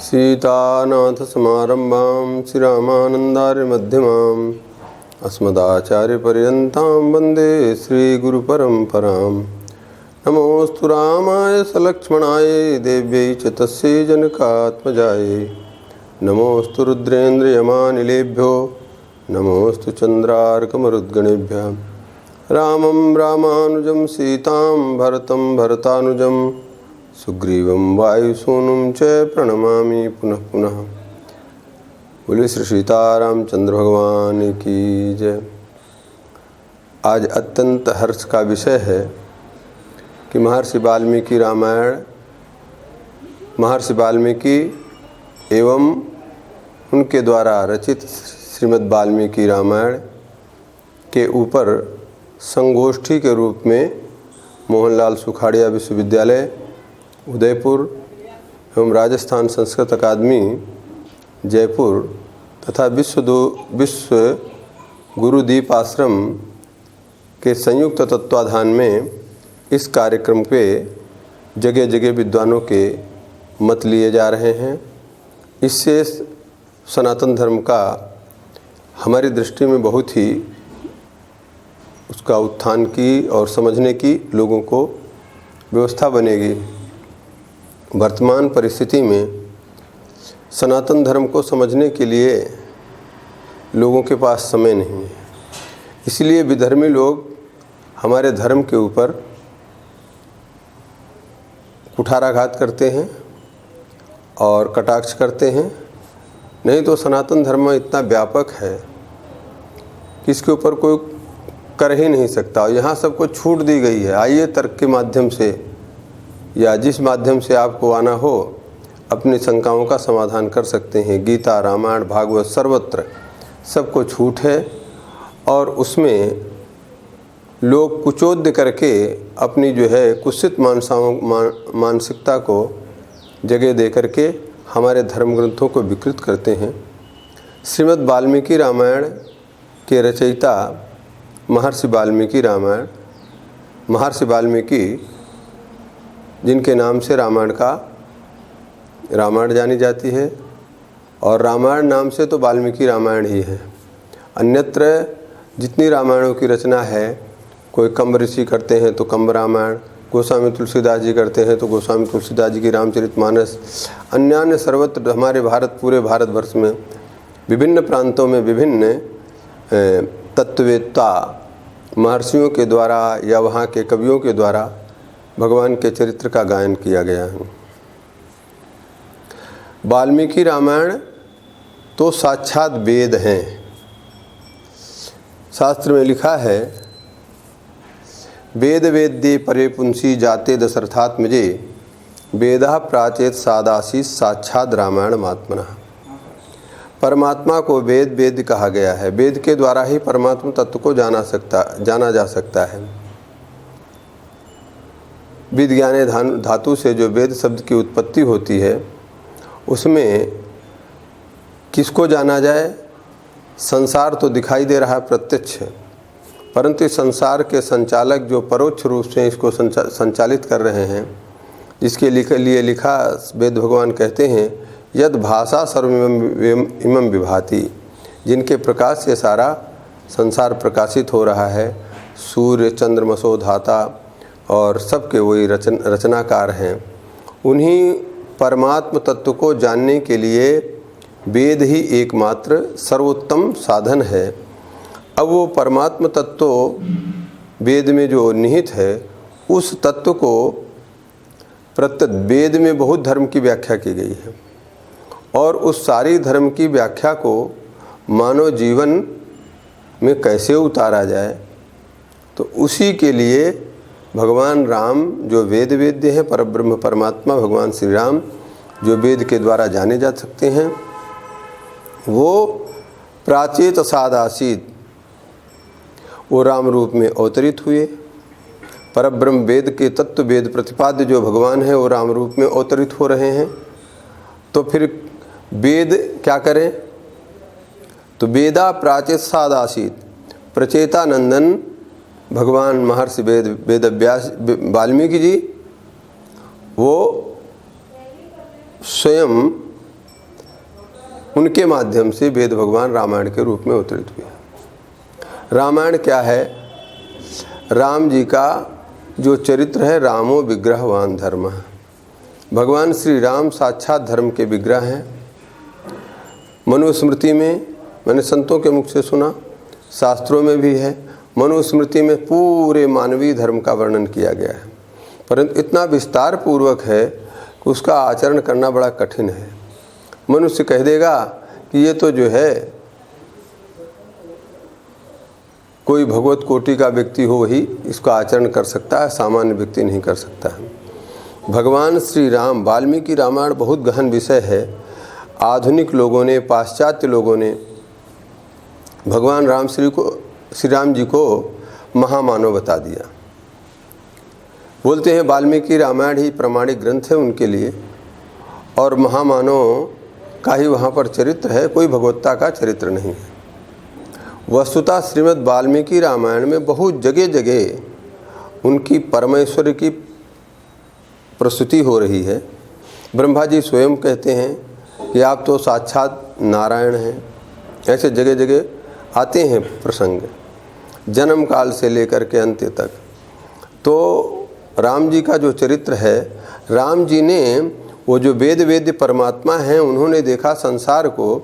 सीतानाथसमारम्भां श्रीरामानन्दार्यमध्यमाम् अस्मदाचार्यपर्यन्तां वन्दे श्रीगुरुपरम्परां। नमोऽस्तु रामाय सलक्ष्मणाय देव्यै च तस्यै जनकात्मजायै। नमोऽस्तु रुद्रेन्द्रयमानिलेभ्यो नमोऽस्तु चन्द्रार्कमरुद्गणेभ्यः। रामं रामानुजं सीतां भरतं भरतानुजं सुग्रीवं वायुसूनुं च प्रणमामि पुनः पुनः। बोलिए श्री सीतारामचंद्र भगवान की जय। आज अत्यंत हर्ष का विषय है कि महर्षि वाल्मीकि रामायण, महर्षि वाल्मीकि एवं उनके द्वारा रचित श्रीमद् वाल्मीकि रामायण के ऊपर संगोष्ठी के रूप में मोहनलाल सुखाड़िया विश्वविद्यालय उदयपुर एवं राजस्थान संस्कृत अकादमी जयपुर तथा विश्व गुरुदीप आश्रम के संयुक्त तत्वाधान में इस कार्यक्रम पे जगह जगह विद्वानों के मत लिए जा रहे हैं। इससे सनातन धर्म का हमारी दृष्टि में बहुत ही उसका उत्थान की और समझने की लोगों को व्यवस्था बनेगी। वर्तमान परिस्थिति में सनातन धर्म को समझने के लिए लोगों के पास समय नहीं है, इसलिए विधर्मी लोग हमारे धर्म के ऊपर कुठाराघात करते हैं और कटाक्ष करते हैं। नहीं तो सनातन धर्म इतना व्यापक है कि इसके ऊपर कोई कर ही नहीं सकता। और यहाँ सबको छूट दी गई है, आइए तर्क के माध्यम से या जिस माध्यम से आपको आना हो अपनी शंकाओं का समाधान कर सकते हैं। गीता, रामायण, भागवत सर्वत्र सबको छूट है और उसमें लोग कुचोद्य करके अपनी जो है कुत्सित मानसिकता को जगह दे करके हमारे धर्म ग्रंथों को विकृत करते हैं। श्रीमद् वाल्मीकि रामायण के रचयिता महर्षि वाल्मीकि महर्षि वाल्मीकि जिनके नाम से रामायण जानी जाती है और रामायण नाम से तो वाल्मीकि रामायण ही है। अन्यत्र जितनी रामायणों की रचना है, कोई कंब ऋषि करते हैं तो कंब रामायण, गोस्वामी तुलसीदास जी करते हैं तो गोस्वामी तुलसीदास जी की रामचरितमानस, अन्य सर्वत्र हमारे पूरे भारतवर्ष में विभिन्न प्रांतों में विभिन्न तत्ववेत्ता महर्षियों के द्वारा या वहाँ के कवियों के द्वारा भगवान के चरित्र का गायन किया गया है। वाल्मीकि रामायण तो साक्षात वेद हैं। शास्त्र में लिखा है, वेद वेद्ये परे पुंसी जाते दशरथात्मजे वेदा प्राचेत सादासी साक्षात रामायण महात्मना। परमात्मा को वेद कहा गया है। वेद के द्वारा ही परमात्मा तत्व को जाना जा सकता है। विज्ञाने धातु से जो वेद शब्द की उत्पत्ति होती है, उसमें किसको जाना जाए? संसार तो दिखाई दे रहा है प्रत्यक्ष, परंतु संसार के संचालक जो परोक्ष रूप से इसको संचालित कर रहे हैं, जिसके लिए लिखा वेद भगवान कहते हैं, यद भाषा सर्वमिमं विभाति, जिनके प्रकाश से सारा संसार प्रकाशित हो रहा है। सूर्य, चंद्रमसो, धाता और सबके वही रचनाकार हैं। उन्हीं परमात्म तत्व को जानने के लिए वेद ही एकमात्र सर्वोत्तम साधन है। अब वो परमात्म तत्व वेद में जो निहित है, उस तत्व को वेद में बहुत धर्म की व्याख्या की गई है और उस सारी धर्म की व्याख्या को मानव जीवन में कैसे उतारा जाए, तो उसी के लिए भगवान राम जो वेद वेद्य हैं, परब्रह्म परमात्मा भगवान श्री राम जो वेद के द्वारा जाने जा सकते हैं, वो प्राचेत सादासीत वो राम रूप में अवतरित हुए। परब्रह्म वेद के तत्व वेद प्रतिपाद्य जो भगवान है वो राम रूप में अवतरित हो रहे हैं। तो फिर वेद क्या करें? तो वेदा प्राचेत सादासीत, प्रचेतानंदन भगवान महर्षि वेदव्यास वाल्मीकि जी वो स्वयं उनके माध्यम से वेद भगवान रामायण के रूप में अवतरित हुए। रामायण क्या है? राम जी का जो चरित्र है, रामो विग्रहवान धर्म। भगवान श्री राम साक्षात धर्म के विग्रह हैं। मनुस्मृति में, मैंने संतों के मुख से सुना, शास्त्रों में भी है, मनुस्मृति में पूरे मानवीय धर्म का वर्णन किया गया है, परंतु इतना विस्तार पूर्वक है कि उसका आचरण करना बड़ा कठिन है। मनुष्य कह देगा कि ये तो जो है कोई भगवत कोटि का व्यक्ति हो ही इसका आचरण कर सकता है, सामान्य व्यक्ति नहीं कर सकता है। भगवान श्री राम, वाल्मीकि रामायण बहुत गहन विषय है। आधुनिक लोगों ने, पाश्चात्य लोगों ने भगवान श्री राम जी को महामानव बता दिया। बोलते हैं वाल्मीकि रामायण ही प्रामाणिक ग्रंथ है उनके लिए, और महामानव का ही वहाँ पर चरित्र है, कोई भगवत्ता का चरित्र नहीं है। वस्तुतः श्रीमद् वाल्मीकि रामायण में बहुत जगह जगह उनकी परमेश्वर की प्रस्तुति हो रही है। ब्रह्मा जी स्वयं कहते हैं कि आप तो साक्षात नारायण हैं। ऐसे जगह जगह आते हैं प्रसंग, जन्म काल से लेकर के अंत्य तक। तो राम जी का जो चरित्र है, राम जी ने वो जो वेद परमात्मा हैं, उन्होंने देखा संसार को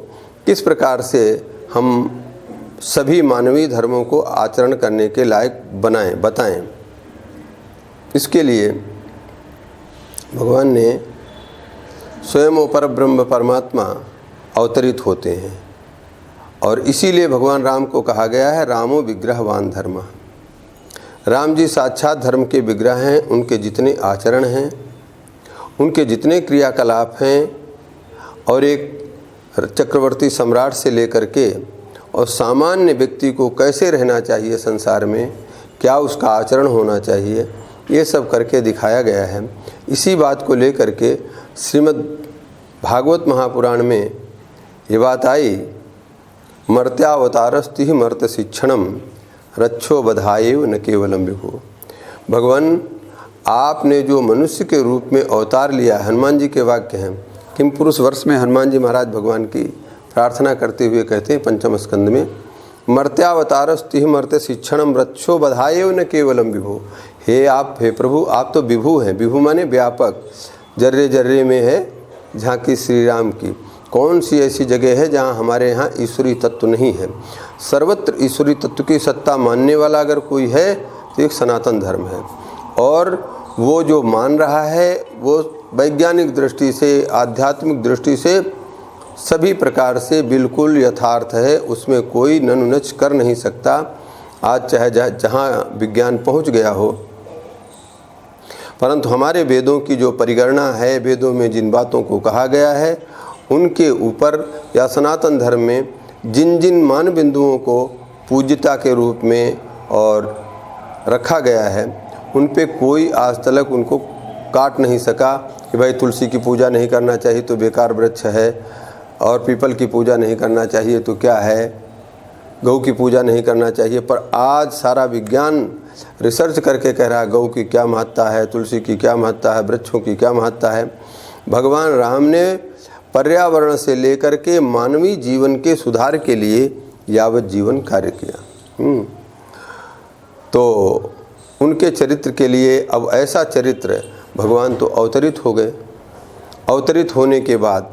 किस प्रकार से हम सभी मानवीय धर्मों को आचरण करने के लायक बताएं। इसके लिए भगवान ने स्वयं वो परब्रह्म परमात्मा अवतरित होते हैं, और इसीलिए भगवान राम को कहा गया है रामो विग्रहवान धर्म। राम जी साक्षात धर्म के विग्रह हैं। उनके जितने आचरण हैं, उनके जितने क्रियाकलाप हैं, और एक चक्रवर्ती सम्राट से लेकर के और सामान्य व्यक्ति को कैसे रहना चाहिए संसार में, क्या उसका आचरण होना चाहिए, ये सब करके दिखाया गया है। इसी बात को लेकर के श्रीमद् भागवत महापुराण में ये बात आई, मर्त्यावतारस्ति मर्त्य शिक्षणम रक्षो बधाएव न केवलम विभु। भगवान आपने जो मनुष्य के रूप में अवतार लिया, हनुमान जी के वाक्य हैं। किम पुरुष वर्ष में हनुमान जी महाराज भगवान की प्रार्थना करते हुए कहते हैं पंचम स्कंद में, मर्त्यावतारस्ति मर्त्य शिक्षणम रक्षो बधाएव न केवलम विभु। हे प्रभु, आप तो विभु हैं। विभु माने व्यापक, जर्रे जर्रे में है झांकी श्री राम की। कौन सी ऐसी जगह है जहाँ हमारे यहाँ ईश्वरीय तत्व नहीं है? सर्वत्र ईश्वरीय तत्व की सत्ता मानने वाला अगर कोई है तो एक सनातन धर्म है, और वो जो मान रहा है वो वैज्ञानिक दृष्टि से, आध्यात्मिक दृष्टि से सभी प्रकार से बिल्कुल यथार्थ है। उसमें कोई ननुनच कर नहीं सकता। आज चाहे जहाँ विज्ञान पहुँच गया हो, परंतु हमारे वेदों की जो परिगणना है, वेदों में जिन बातों को कहा गया है, उनके ऊपर या सनातन धर्म में जिन जिन मान बिंदुओं को पूज्यता के रूप में और रखा गया है, उन पे कोई आज तक उनको काट नहीं सका कि भाई तुलसी की पूजा नहीं करना चाहिए तो बेकार वृक्ष है, और पीपल की पूजा नहीं करना चाहिए तो क्या है, गौ की पूजा नहीं करना चाहिए। पर आज सारा विज्ञान रिसर्च करके कह रहा है गौ की क्या महत्ता है, तुलसी की क्या महत्ता है, वृक्षों की क्या महत्ता है। भगवान राम ने पर्यावरण से लेकर के मानवीय जीवन के सुधार के लिए यावत जीवन कार्य किया। तो उनके चरित्र के लिए अब ऐसा चरित्र, भगवान तो अवतरित हो गए। अवतरित होने के बाद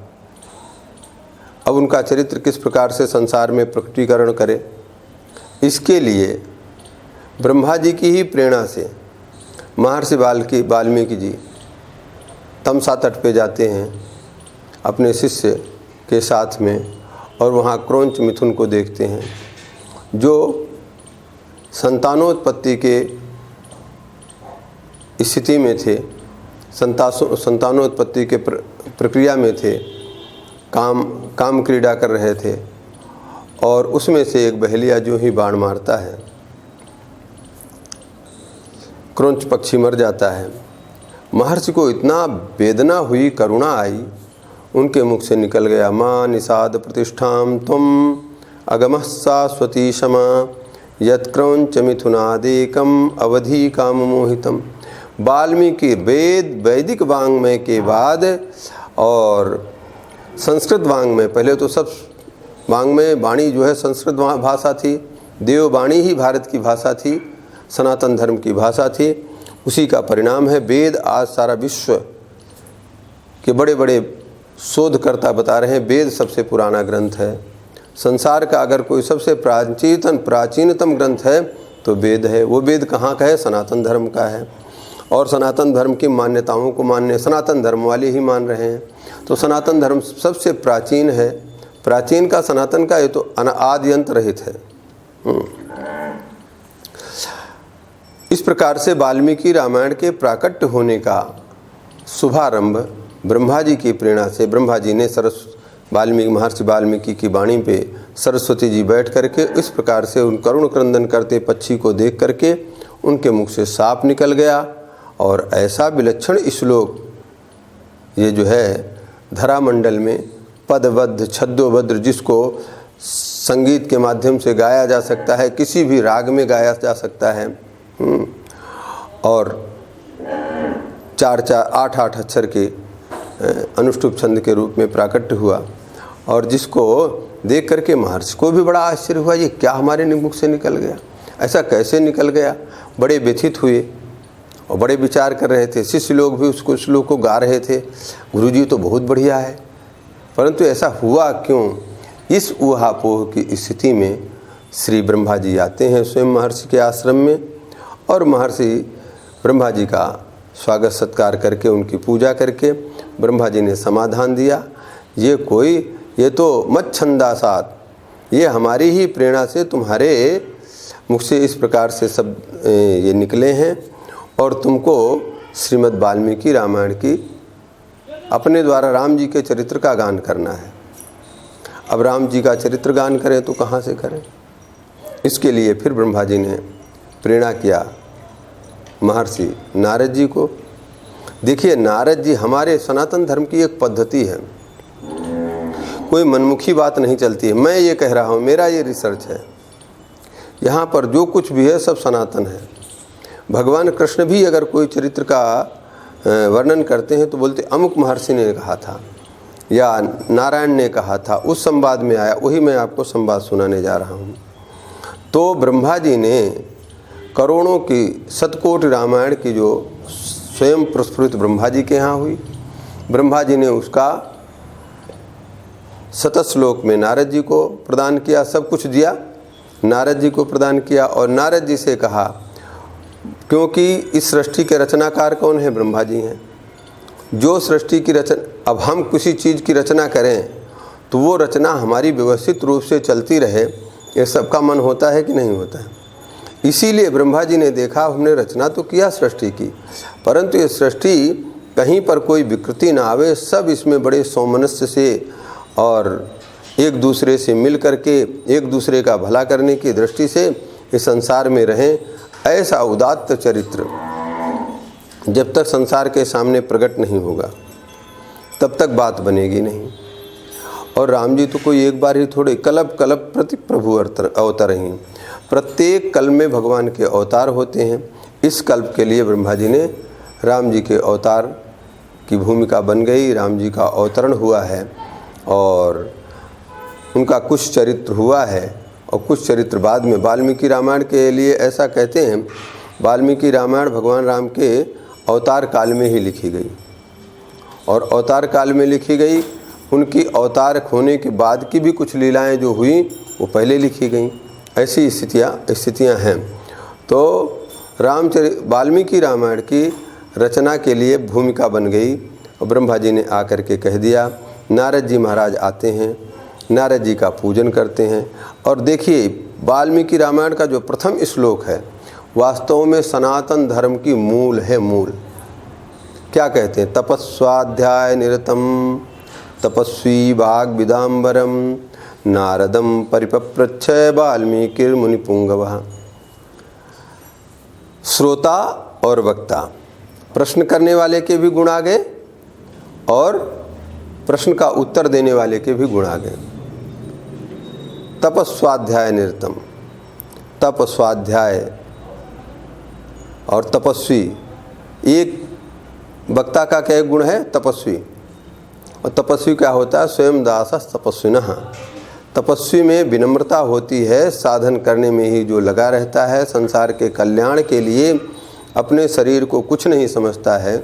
अब उनका चरित्र किस प्रकार से संसार में प्रकटीकरण करे, इसके लिए ब्रह्मा जी की ही प्रेरणा से महर्षि वाल्मीकि जी तमसा तट पे जाते हैं अपने शिष्य के साथ में, और वहाँ क्रौंच मिथुन को देखते हैं जो संतानोत्पत्ति के स्थिति में थे, संतानोत्पत्ति के प्रक्रिया में थे, काम क्रीड़ा कर रहे थे, और उसमें से एक बहेलिया जो ही बाण मारता है, क्रौंच पक्षी मर जाता है। महर्षि को इतना वेदना हुई, करुणा आई, उनके मुख से निकल गया, मां निषाद प्रतिष्ठाम त्वम अगमः शाश्वती क्षमा यत्क्रौंच मिथुनादेकम अवधि काम मोहितम। वाल्मीकि वैदिक वांग्मय के बाद और संस्कृत वाङ्मय, पहले तो सब वाङ्मय वाणी जो है संस्कृत भाषा थी, देववाणी ही भारत की भाषा थी, सनातन धर्म की भाषा थी। उसी का परिणाम है वेद। आज सारा विश्व के बड़े बड़े शोधकर्ता बता रहे हैं वेद सबसे पुराना ग्रंथ है। संसार का अगर कोई सबसे प्राचीनतम ग्रंथ है तो वेद है। वो वेद कहाँ का है? सनातन धर्म का है। और सनातन धर्म की मान्यताओं को मानने सनातन धर्म वाले ही मान रहे हैं। तो सनातन धर्म सबसे प्राचीन है। प्राचीन का, सनातन का, ये तो आदि अंत रहित है। इस प्रकार से वाल्मीकि रामायण के प्राकट्य होने का शुभारंभ ब्रह्मा जी की प्रेरणा से, ब्रह्मा जी ने महर्षि वाल्मीकि की वाणी पे सरस्वती जी बैठ करके इस प्रकार से उन करुण क्रंदन करते पक्षी को देख करके उनके मुख से साप निकल गया। और ऐसा विलक्षण श्लोक ये जो है धरामंडल में पदबद्ध छद्मबद्ध, जिसको संगीत के माध्यम से गाया जा सकता है, किसी भी राग में गाया जा सकता है, और 8 अक्षर के अनुष्टुप छंद के रूप में प्राकट्य हुआ। और जिसको देख करके महर्षि को भी बड़ा आश्चर्य हुआ, ये क्या हमारे मुख से निकल गया, ऐसा कैसे निकल गया। बड़े व्यथित हुए और बड़े विचार कर रहे थे। शिष्य लोग भी उसको श्लोक को गा रहे थे, गुरुजी तो बहुत बढ़िया है, परंतु ऐसा हुआ क्यों। इस ऊहापोह की स्थिति में श्री ब्रह्मा जी आते हैं स्वयं महर्षि के आश्रम में, और महर्षि ब्रह्मा जी का स्वागत सत्कार करके उनकी पूजा करके ब्रह्मा जी ने समाधान दिया, ये तो मच्छंदासात, ये हमारी ही प्रेरणा से तुम्हारे मुख से इस प्रकार से सब ये निकले हैं, और तुमको श्रीमद् वाल्मीकि रामायण की अपने द्वारा राम जी के चरित्र का गान करना है। अब राम जी का चरित्र गान करें तो कहाँ से करें। इसके लिए फिर ब्रह्मा जी ने प्रेरणा किया महर्षि नारद जी को। देखिए, नारद जी, हमारे सनातन धर्म की एक पद्धति है, कोई मनमुखी बात नहीं चलती है। मैं ये कह रहा हूँ, मेरा ये रिसर्च है, यहाँ पर जो कुछ भी है सब सनातन है। भगवान कृष्ण भी अगर कोई चरित्र का वर्णन करते हैं तो बोलते अमुक महर्षि ने कहा था या नारायण ने कहा था, उस संवाद में आया, वही मैं आपको संवाद सुनाने जा रहा हूँ। तो ब्रह्मा जी ने करोड़ों की शतकोटि रामायण की जो स्वयं प्रस्फुरित ब्रह्मा जी के यहाँ हुई, ब्रह्मा जी ने उसका 7 श्लोक में नारद जी को प्रदान किया, सब कुछ दिया, नारद जी को प्रदान किया। और नारद जी से कहा, क्योंकि इस सृष्टि के रचनाकार कौन है? ब्रह्मा जी हैं। जो सृष्टि की रचना, अब हम किसी चीज़ की रचना करें तो वो रचना हमारी व्यवस्थित रूप से चलती रहे, ये सबका मन होता है कि नहीं होता है। इसीलिए ब्रह्मा जी ने देखा, हमने रचना तो किया सृष्टि की, परंतु ये सृष्टि कहीं पर कोई विकृति ना आवे, सब इसमें बड़े सौमनस्य से और एक दूसरे से मिल करके एक दूसरे का भला करने की दृष्टि से इस संसार में रहें। ऐसा उदात्त चरित्र जब तक संसार के सामने प्रकट नहीं होगा तब तक बात बनेगी नहीं। और राम जी तो कोई एक बार ही थोड़े, कल्प कल्प प्रति प्रभु अवतार ही, प्रत्येक कल में भगवान के अवतार होते हैं। इस कल्प के लिए ब्रह्मा जी ने राम जी के अवतार की भूमिका बन गई, राम जी का अवतरण हुआ है और उनका कुछ चरित्र हुआ है और कुछ चरित्र बाद में। वाल्मीकि रामायण के लिए ऐसा कहते हैं, वाल्मीकि रामायण भगवान राम के अवतार काल में ही लिखी गई, और अवतार काल में लिखी गई, उनकी अवतार होने के बाद की भी कुछ लीलाएं जो हुई वो पहले लिखी गई। ऐसी स्थितियाँ हैं। तो वाल्मीकि रामायण की रचना के लिए भूमिका बन गई और ब्रह्मा जी ने आकर के कह दिया। नारद जी महाराज आते हैं, नारद जी का पूजन करते हैं। और देखिए, वाल्मीकि रामायण का जो प्रथम श्लोक है वास्तव में सनातन धर्म की मूल है। मूल क्या कहते हैं? तपस्वाध्याय निरतम तपस्वी वाग विदाम्बरम नारदम परिपप्रच्छ वाल्मीकिर मुनिपुंगवः। श्रोता और वक्ता, प्रश्न करने वाले के भी गुण आ गए और प्रश्न का उत्तर देने वाले के भी गुण आ गए। तपस्वाध्याय निरतम, तप स्वाध्याय और तपस्वी, एक वक्ता का क्या गुण है? तपस्वी। और तपस्वी क्या होता है? स्वयं दास तपस्विनः। तपस्वी में विनम्रता होती है, साधन करने में ही जो लगा रहता है, संसार के कल्याण के लिए अपने शरीर को कुछ नहीं समझता है,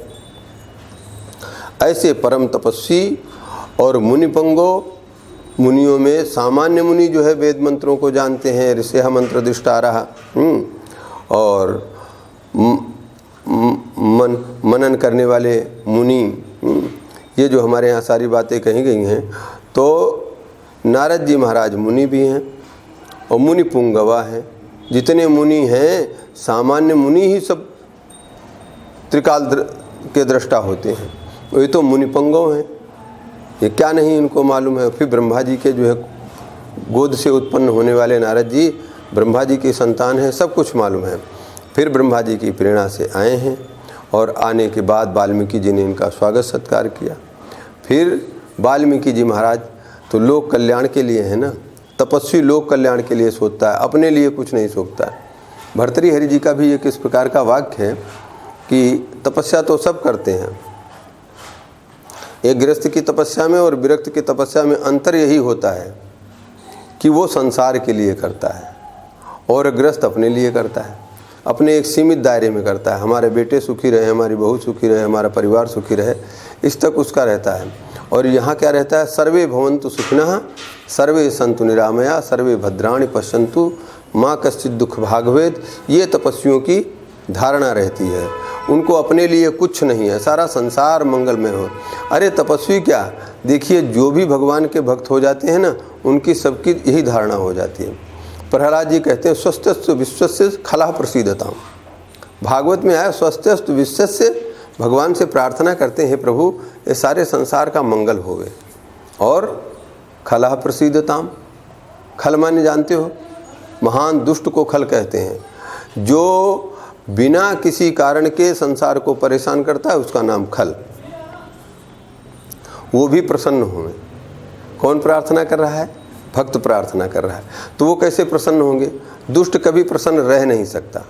ऐसे परम तपस्वी और मुनिपंगो, मुनियों में सामान्य मुनि जो है वेद मंत्रों को जानते हैं, ऋषिः मंत्र दृष्टारः, और मनन करने वाले मुनि, ये जो हमारे यहाँ सारी बातें कही गई हैं, तो नारद जी महाराज मुनि भी हैं और मुनि पुंगवा हैं। जितने मुनि हैं सामान्य मुनि ही सब त्रिकाल के दृष्टा होते हैं, ये तो मुनिपंगव हैं, ये क्या नहीं इनको मालूम है। फिर ब्रह्मा जी के जो है गोद से उत्पन्न होने वाले नारद जी ब्रह्मा जी की संतान हैं, सब कुछ मालूम है। फिर ब्रह्मा जी की प्रेरणा से आए हैं और आने के बाद वाल्मीकि जी ने इनका स्वागत सत्कार किया। फिर वाल्मीकि जी महाराज तो लोक कल्याण के लिए है ना, तपस्वी लोक कल्याण के लिए सोचता है, अपने लिए कुछ नहीं सोचता है। भर्तृहरि जी का भी एक इस प्रकार का वाक्य है कि तपस्या तो सब करते हैं, एक गृहस्थ की तपस्या में और विरक्त की तपस्या में अंतर यही होता है कि वो संसार के लिए करता है और गृहस्थ अपने लिए करता है, अपने एक सीमित दायरे में करता है। हमारे बेटे सुखी रहे, हमारी बहू सुखी रहे, हमारा परिवार सुखी रहे, इस तक उसका रहता है। और यहाँ क्या रहता है? सर्वे भवन्तु सुखिनः, सर्वे सन्तु निरामया, सर्वे भद्राणि पश्यन्तु, माँ कश्चित् दुख भाग भवेत्। ये तपस्वियों की धारणा रहती है, उनको अपने लिए कुछ नहीं है, सारा संसार मंगलमय हो। अरे तपस्वी क्या, देखिए जो भी भगवान के भक्त हो जाते हैं ना, उनकी सबकी यही धारणा हो जाती है। प्रहलाद जी कहते हैं स्वस्थस्तु विश्वस्य खला प्रसीदताम। भागवत में आया स्वस्थस्तु विश्वस्य, भगवान से प्रार्थना करते हैं प्रभु ये सारे संसार का मंगल होवे, और खला प्रसीदताम, खल माने जानते हो, महान दुष्ट को खल कहते हैं। जो बिना किसी कारण के संसार को परेशान करता है उसका नाम खल। वो भी प्रसन्न होंगे। कौन प्रार्थना कर रहा है? भक्त प्रार्थना कर रहा है, तो वो कैसे प्रसन्न होंगे? दुष्ट कभी प्रसन्न रह नहीं सकता।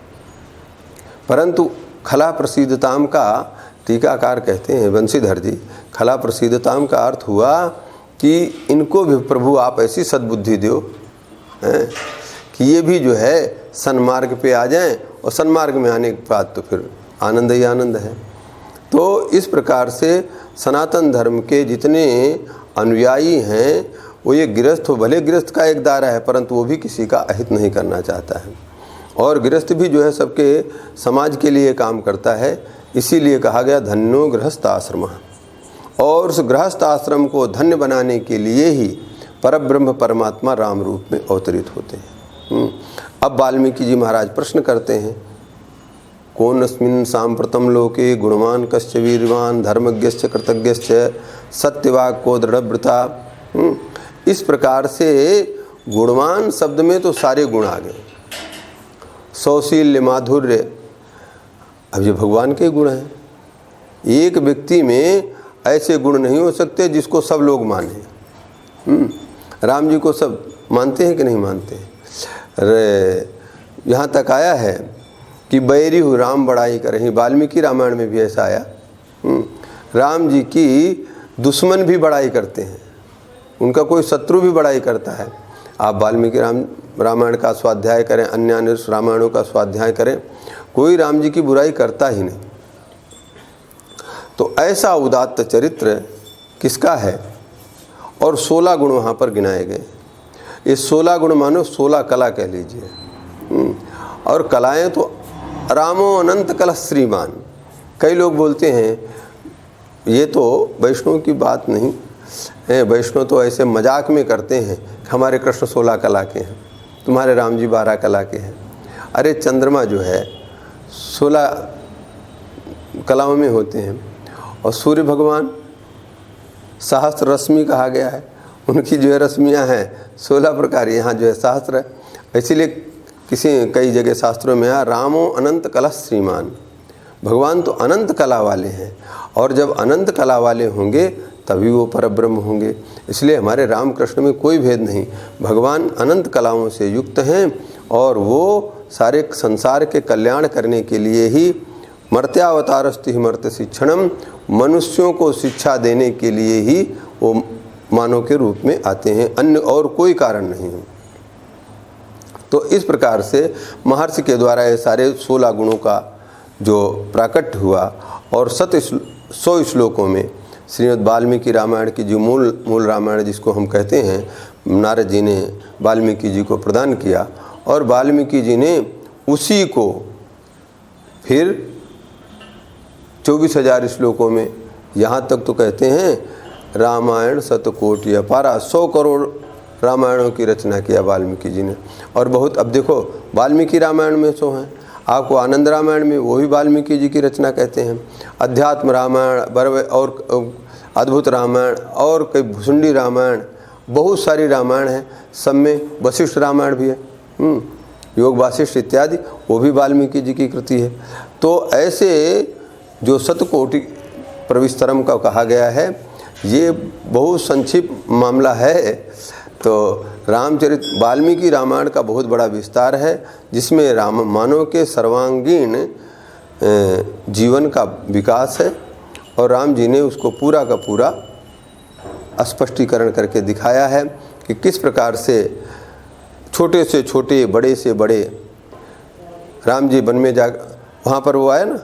परंतु खला प्रसीदताम का टीकाकार कहते हैं बंशीधर जी, खला प्रसीदताम का अर्थ हुआ कि इनको भी प्रभु आप ऐसी सद्बुद्धि दो कि ये भी जो है सन्मार्ग पे आ जाएं, और सन्मार्ग में आने के बाद तो फिर आनंद ही आनंद है। तो इस प्रकार से सनातन धर्म के जितने अनुयायी हैं वो ये गृहस्थ हो, भले गृहस्थ का एक दायरा है परंतु वो भी किसी का अहित नहीं करना चाहता है, और गृहस्थ भी जो है सबके समाज के लिए काम करता है। इसीलिए कहा गया धन्यो गृहस्थ आश्रम, और उस गृहस्थ आश्रम को धन्य बनाने के लिए ही परब्रह्म परमात्मा राम रूप में अवतरित होते हैं। अब वाल्मीकि जी महाराज प्रश्न करते हैं, कौनस्मिन् सांप्रतम लोके गुणवान कश्च वीरवान धर्मज्ञश्च कृतज्ञश्च सत्यवाक् को दृढ़व्रता। इस प्रकार से गुणवान शब्द में तो सारे गुण आ गए, सौशील्य माधुर्य, अब ये भगवान के गुण हैं। एक व्यक्ति में ऐसे गुण नहीं हो सकते जिसको सब लोग माने। राम जी को सब मानते हैं कि नहीं मानते? अरे यहाँ तक आया है कि बैरी हु राम बड़ाई करें, वाल्मीकि रामायण में भी ऐसा आया। राम जी की दुश्मन भी बड़ाई करते हैं, उनका कोई शत्रु भी बड़ाई करता है। आप वाल्मीकि रामायण का स्वाध्याय करें, अन्य रामायणों का स्वाध्याय करें, कोई राम जी की बुराई करता ही नहीं। तो ऐसा उदात्त चरित्र किसका है? और 16 गुण वहाँ पर गिनाए गए। ये 16 गुण मानो 16 कला कह लीजिए, और कलाएं तो रामो अनंत कला श्रीमान। कई लोग बोलते हैं ये तो वैष्णव की बात नहीं है, वैष्णव तो ऐसे मजाक में करते हैं हमारे कृष्ण 16 कला के हैं, तुम्हारे राम जी 12 कला के हैं। अरे चंद्रमा जो है 16 कलाओं में होते हैं, और सूर्य भगवान सहस्त्र रश्मि कहा गया है, उनकी जो है रश्मियाँ हैं 16 प्रकार, यहाँ जो है सहस्त्र है। इसीलिए कई जगह शास्त्रों में है रामो अनंत कला श्रीमान, भगवान तो अनंत कला वाले हैं, और जब अनंत कला वाले होंगे तभी वो परब्रह्म होंगे। इसलिए हमारे रामकृष्ण में कोई भेद नहीं, भगवान अनंत कलाओं से युक्त हैं, और वो सारे संसार के कल्याण करने के लिए ही मर्त्यावतारस्ति मर्त्य शिक्षणम, मनुष्यों को शिक्षा देने के लिए ही वो मानव के रूप में आते हैं, अन्य और कोई कारण नहीं है। तो इस प्रकार से महर्षि के द्वारा ये सारे 16 गुणों का जो प्राकट्य हुआ और 100 श्लोकों में श्रीमद् वाल्मीकि रामायण की जो मूल रामायण जिसको हम कहते हैं, नारद जी ने वाल्मीकि जी को प्रदान किया और वाल्मीकि जी ने उसी को फिर 24,000 श्लोकों में, यहाँ तक तो कहते हैं रामायण 100 अपारा, 100 करोड़ रामायणों की रचना किया वाल्मीकि जी ने। और बहुत, अब देखो वाल्मीकि रामायण में 100 हैं, आपको आनंद रामायण में वो भी वाल्मीकि जी की रचना कहते हैं, अध्यात्म रामायण और अद्भुत रामायण और कई भुसुंडी रामायण, बहुत सारी रामायण हैं, सब में वशिष्ठ रामायण भी है, योग वासिष्ठ इत्यादि, वो भी वाल्मीकि जी की कृति है। तो ऐसे जो 100 प्रविस्तरम का कहा गया है, ये बहुत संक्षिप्त मामला है। तो रामचरित वाल्मीकि रामायण का बहुत बड़ा विस्तार है, जिसमें मानव के सर्वांगीण जीवन का विकास है और राम जी ने उसको पूरा का पूरा स्पष्टीकरण करके दिखाया है कि किस प्रकार से छोटे से छोटे, बड़े से बड़े, राम जी वन में जा, वहाँ पर वो आया ना,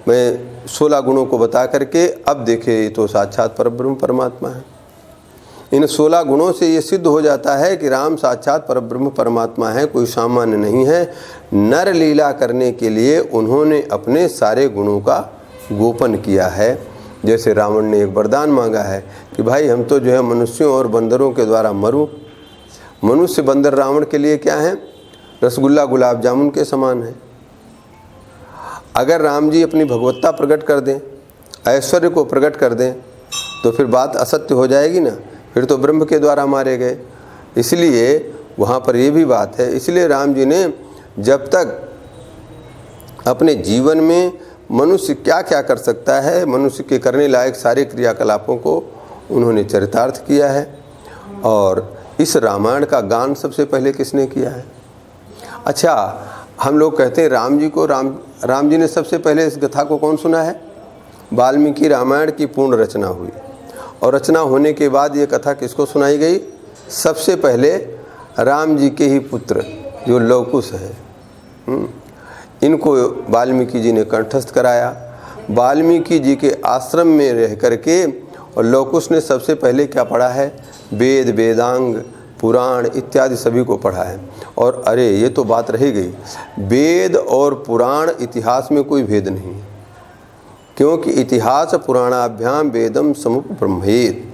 मैं 16 गुणों को बता करके अब देखे ये तो साक्षात परब्रह्म परमात्मा है। इन 16 गुणों से ये सिद्ध हो जाता है कि राम साक्षात परब्रह्म परमात्मा है, कोई सामान्य नहीं है। नर लीला करने के लिए उन्होंने अपने सारे गुणों का गोपन किया है। जैसे रावण ने एक वरदान मांगा है कि भाई हम तो जो है मनुष्यों और बंदरों के द्वारा मरूं। मनुष्य बंदर रावण के लिए क्या है? रसगुल्ला गुलाब जामुन के समान है। अगर राम जी अपनी भगवत्ता प्रकट कर दें, ऐश्वर्य को प्रकट कर दें, तो फिर बात असत्य हो जाएगी ना, फिर तो ब्रह्म के द्वारा मारे गए। इसलिए वहाँ पर ये भी बात है। इसलिए राम जी ने जब तक अपने जीवन में मनुष्य क्या क्या कर सकता है, मनुष्य के करने लायक सारे क्रियाकलापों को उन्होंने चरितार्थ किया है। और इस रामायण का गान सबसे पहले किसने किया है? अच्छा, हम लोग कहते हैं राम जी को, राम जी ने सबसे पहले इस कथा को कौन सुना है? वाल्मीकि रामायण की पूर्ण रचना हुई और रचना होने के बाद ये कथा किसको सुनाई गई? सबसे पहले राम जी के ही पुत्र जो लवकुश है, इनको वाल्मीकि जी ने कंठस्थ कराया। वाल्मीकि जी के आश्रम में रह करके और लवकुश ने सबसे पहले क्या पढ़ा है? वेद, वेदांग, पुराण इत्यादि सभी को पढ़ा है। और अरे ये तो बात रही गई, वेद और पुराण इतिहास में कोई भेद नहीं, क्योंकि इतिहास पुराणाभ्याम वेदम समुपब्रह्मेत,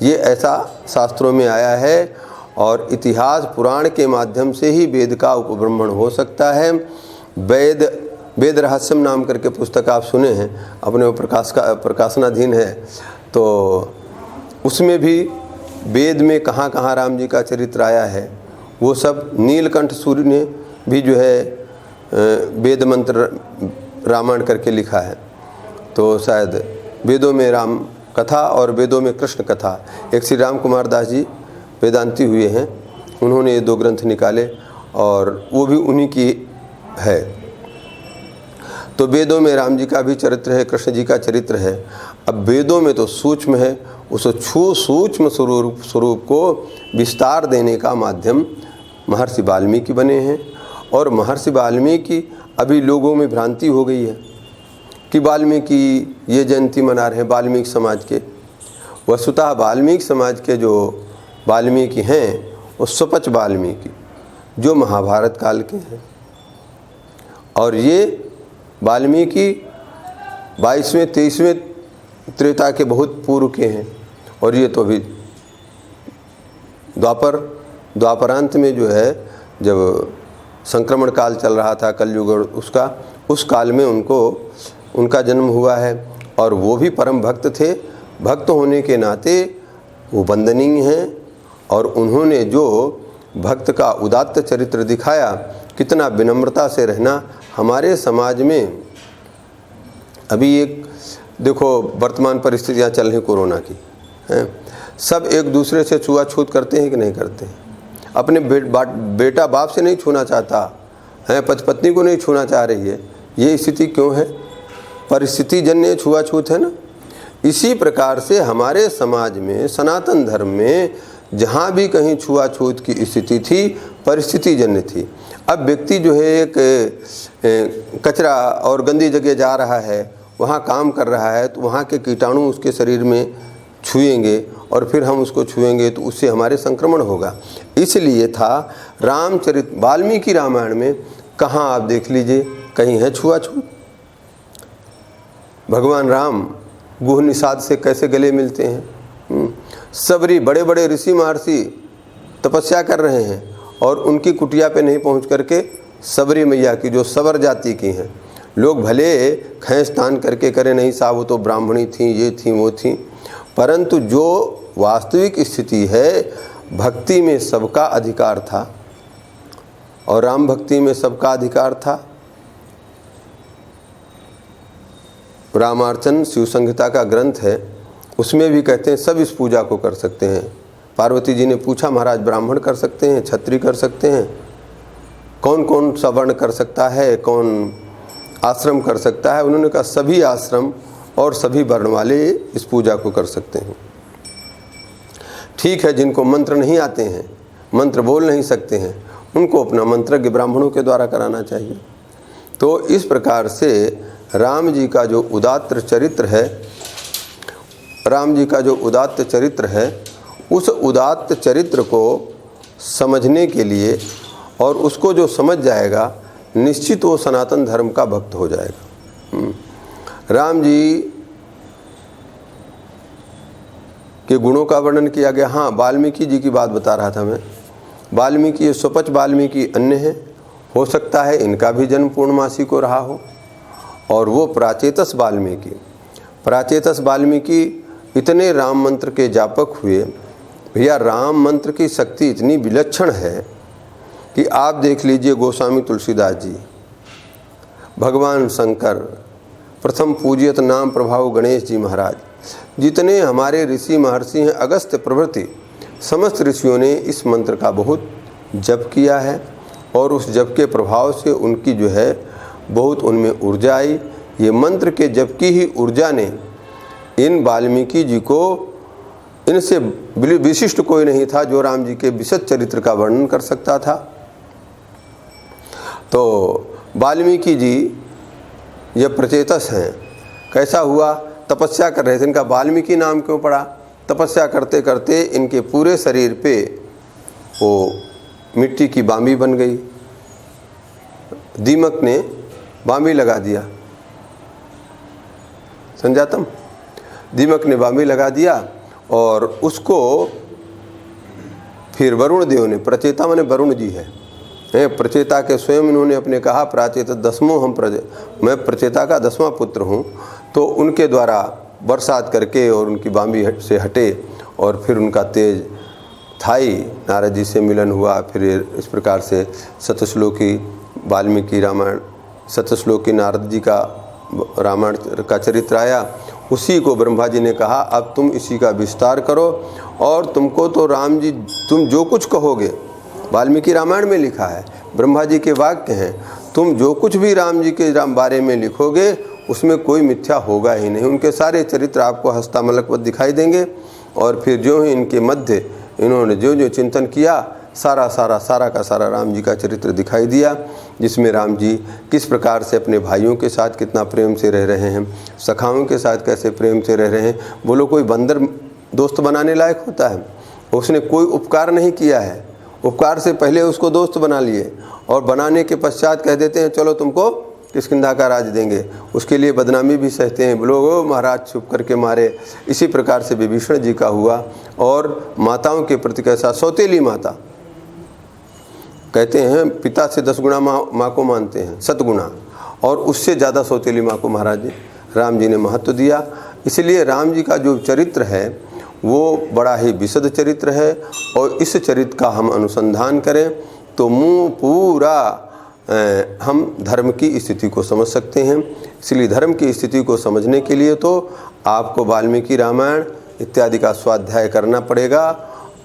ये ऐसा शास्त्रों में आया है। और इतिहास पुराण के माध्यम से ही वेद का उपब्रह्मण हो सकता है। वेद रहस्यम नाम करके पुस्तक आप सुने हैं, अपने प्रकाशनाधीन है, तो उसमें भी वेद में कहाँ कहाँ राम जी का चरित्र आया है वो सब नीलकंठ सूर्य ने भी जो है वेद मंत्र रामायण करके लिखा है। तो शायद वेदों में राम कथा और वेदों में कृष्ण कथा, एक श्री राम कुमार दास जी वेदांती हुए हैं, उन्होंने ये 2 ग्रंथ निकाले और वो भी उन्हीं की है। तो वेदों में राम जी का भी चरित्र है, कृष्ण जी का चरित्र है। अब वेदों में तो सूक्ष्म है, उस सूक्ष्म स्वरूप को विस्तार देने का माध्यम महर्षि वाल्मीकि बने हैं। और महर्षि वाल्मीकि, अभी लोगों में भ्रांति हो गई है कि वाल्मीकि ये जयंती मना रहे हैं वाल्मीकि समाज के। वस्तुतः वाल्मीकि समाज के जो वाल्मीकि हैं वो स्वपच वाल्मीकि जो महाभारत काल के हैं, और ये वाल्मीकि 22वें 23वें त्रेता के बहुत पूर्व के हैं। और ये तो भी द्वापरांत में जो है, जब संक्रमण काल चल रहा था कलयुग, उस काल में उनका जन्म हुआ है। और वो भी परम भक्त थे। भक्त होने के नाते वो वंदनीय हैं। और उन्होंने जो भक्त का उदात्त चरित्र दिखाया, कितना विनम्रता से रहना। हमारे समाज में अभी एक देखो वर्तमान परिस्थितियाँ चल रही कोरोना की हैं, सब एक दूसरे से छुआछूत करते हैं कि नहीं करते हैं? अपने बेटा बाप से नहीं छूना चाहता है, पति पत्नी को नहीं छूना चाह रही है। ये स्थिति क्यों है? परिस्थिति जन्य छुआछूत है ना। इसी प्रकार से हमारे समाज में सनातन धर्म में जहाँ भी कहीं छुआछूत की स्थिति थी, परिस्थिति जन्य थी। अब व्यक्ति जो है एक कचरा और गंदी जगह जा रहा है, वहाँ काम कर रहा है, तो वहाँ के कीटाणु उसके शरीर में छुएंगे और फिर हम उसको छुएंगे तो उससे हमारे संक्रमण होगा। इसलिए था रामचरित वाल्मीकि रामायण में कहाँ आप देख लीजिए कहीं है छुआछूत। भगवान राम गुह निषाद से कैसे गले मिलते हैं। सबरी बड़े बड़े ऋषि महर्षि तपस्या कर रहे हैं और उनकी कुटिया पे नहीं पहुंच करके सबरी मैया की, जो सबर जाति की हैं, लोग भले खैस तान करके करें, नहीं साहब वो तो ब्राह्मणी थी, ये थी वो थी, परंतु जो वास्तविक स्थिति है भक्ति में सबका अधिकार था और राम भक्ति में सबका अधिकार था। रामार्चन शिव संहिता का ग्रंथ है, उसमें भी कहते हैं सब इस पूजा को कर सकते हैं। पार्वती जी ने पूछा महाराज ब्राह्मण कर सकते हैं, क्षत्रिय कर सकते हैं, कौन कौन सा वर्ण कर सकता है, कौन आश्रम कर सकता है? उन्होंने कहा सभी आश्रम और सभी वर्ण वाले इस पूजा को कर सकते हैं। ठीक है, जिनको मंत्र नहीं आते हैं, मंत्र बोल नहीं सकते हैं, उनको अपना मंत्रज्ञ ब्राह्मणों के द्वारा कराना चाहिए। तो इस प्रकार से राम जी का जो उदात्त चरित्र है, राम जी का जो उदात्त चरित्र है, उस उदात्त चरित्र को समझने के लिए और उसको जो समझ जाएगा निश्चित वो सनातन धर्म का भक्त हो जाएगा। राम जी के गुणों का वर्णन किया गया। हाँ, वाल्मीकि जी की बात बता रहा था मैं। वाल्मीकि स्वपच वाल्मीकि अन्य है, हो सकता है इनका भी जन्म पूर्णमासी को रहा हो, और वो प्राचेतस वाल्मीकि, प्राचेतस वाल्मीकि इतने राम मंत्र के जापक हुए। भैया राम मंत्र की शक्ति इतनी विलक्षण है कि आप देख लीजिए गोस्वामी तुलसीदास जी, भगवान शंकर, प्रथम पूज्यत नाम प्रभाव गणेश जी महाराज, जितने हमारे ऋषि महर्षि हैं, अगस्त्य प्रभृति समस्त ऋषियों ने इस मंत्र का बहुत जप किया है और उस जप के प्रभाव से उनकी जो है बहुत उनमें ऊर्जा आई। ये मंत्र के जप की ही ऊर्जा ने इन वाल्मीकि जी को, इनसे विशिष्ट कोई नहीं था जो राम जी के विशद चरित्र का वर्णन कर सकता था। तो वाल्मीकि जी ये प्रचेतस हैं। कैसा हुआ? तपस्या कर रहे थे। इनका वाल्मीकि नाम क्यों पड़ा? तपस्या करते करते इनके पूरे शरीर पे वो मिट्टी की बामी बन गई। दीमक ने बामी लगा दिया, संजातम, दीमक ने बामी लगा दिया और उसको फिर वरुण देव ने, प्रचेता माने वरुण जी है, प्रचेता के स्वयं इन्होंने अपने कहा प्राचेत दसमों हम मैं प्रचेता का 10वां पुत्र हूँ, तो उनके द्वारा बरसात करके और उनकी बामी से हटे और फिर उनका तेज थाई नारद जी से मिलन हुआ। फिर इस प्रकार से सतश्लोकी वाल्मीकि रामायण, सतश्लोकी नारद जी का रामायण का चरित्र आया। उसी को ब्रह्मा जी ने कहा अब तुम इसी का विस्तार करो और तुमको तो राम जी तुम जो कुछ कहोगे, वाल्मीकि रामायण में लिखा है, ब्रह्मा जी के वाक्य हैं, तुम जो कुछ भी राम जी के बारे में लिखोगे उसमें कोई मिथ्या होगा ही नहीं। उनके सारे चरित्र आपको हस्तामलकवत दिखाई देंगे। और फिर जो ही इनके मध्य इन्होंने जो जो चिंतन किया, सारा का सारा राम जी का चरित्र दिखाई दिया, जिसमें राम जी किस प्रकार से अपने भाइयों के साथ कितना प्रेम से रह रहे हैं, सखाओं के साथ कैसे प्रेम से रह रहे हैं। बोलो कोई बंदर दोस्त बनाने लायक होता है? उसने कोई उपकार नहीं किया है, उपकार से पहले उसको दोस्त बना लिए और बनाने के पश्चात कह देते हैं चलो तुमको किष्किंधा का राज देंगे, उसके लिए बदनामी भी सहते हैं, लोगों महाराज छुप करके मारे। इसी प्रकार से विभीषण जी का हुआ। और माताओं के प्रति कैसा, सौतेली माता कहते हैं पिता से 10 गुना माँ को मानते हैं, 7 गुना, और उससे ज़्यादा सौतेली माँ को महाराज जी राम जी ने महत्व दिया। इसलिए राम जी का जो चरित्र है वो बड़ा ही विशद चरित्र है और इस चरित्र का हम अनुसंधान करें तो मुँह पूरा हम धर्म की स्थिति को समझ सकते हैं। इसलिए धर्म की स्थिति को समझने के लिए तो आपको वाल्मीकि रामायण इत्यादि का स्वाध्याय करना पड़ेगा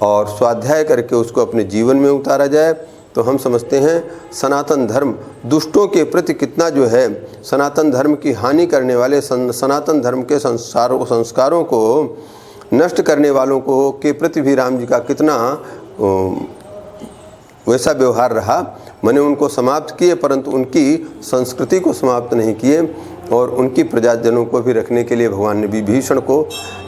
और स्वाध्याय करके उसको अपने जीवन में उतारा जाए तो हम समझते हैं सनातन धर्म दुष्टों के प्रति कितना जो है, सनातन धर्म की हानि करने वाले, सनातन धर्म के संस्कारों को नष्ट करने वालों को के प्रति भी राम जी का कितना वैसा व्यवहार रहा। मैंने उनको समाप्त किए परंतु उनकी संस्कृति को समाप्त नहीं किए और उनकी प्रजाजनों को भी रखने के लिए भगवान ने विभीषण को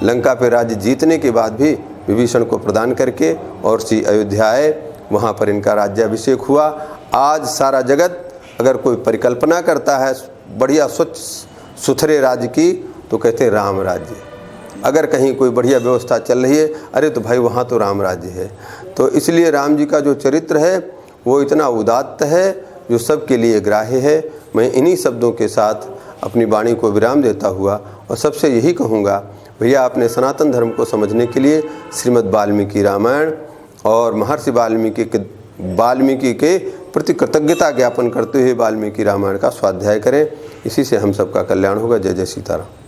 लंका पे राज्य जीतने के बाद भी विभीषण को प्रदान करके और श्री अयोध्या आए, वहाँ पर इनका राज्याभिषेक हुआ। आज सारा जगत अगर कोई परिकल्पना करता है बढ़िया स्वच्छ सुथरे राज्य की तो कहते हैं राम राज्य। अगर कहीं कोई बढ़िया व्यवस्था चल रही है, अरे तो भाई वहाँ तो राम राज्य है। तो इसलिए राम जी का जो चरित्र है वो इतना उदात्त है जो सबके लिए ग्राह्य है। मैं इन्हीं शब्दों के साथ अपनी वाणी को विराम देता हुआ और सबसे यही कहूँगा, भैया अपने सनातन धर्म को समझने के लिए श्रीमद् वाल्मीकि रामायण और महर्षि वाल्मीकि के प्रति कृतज्ञता ज्ञापन करते हुए वाल्मीकि रामायण का स्वाध्याय करें। इसी से हम सबका कल्याण होगा। जय जय सीताराम।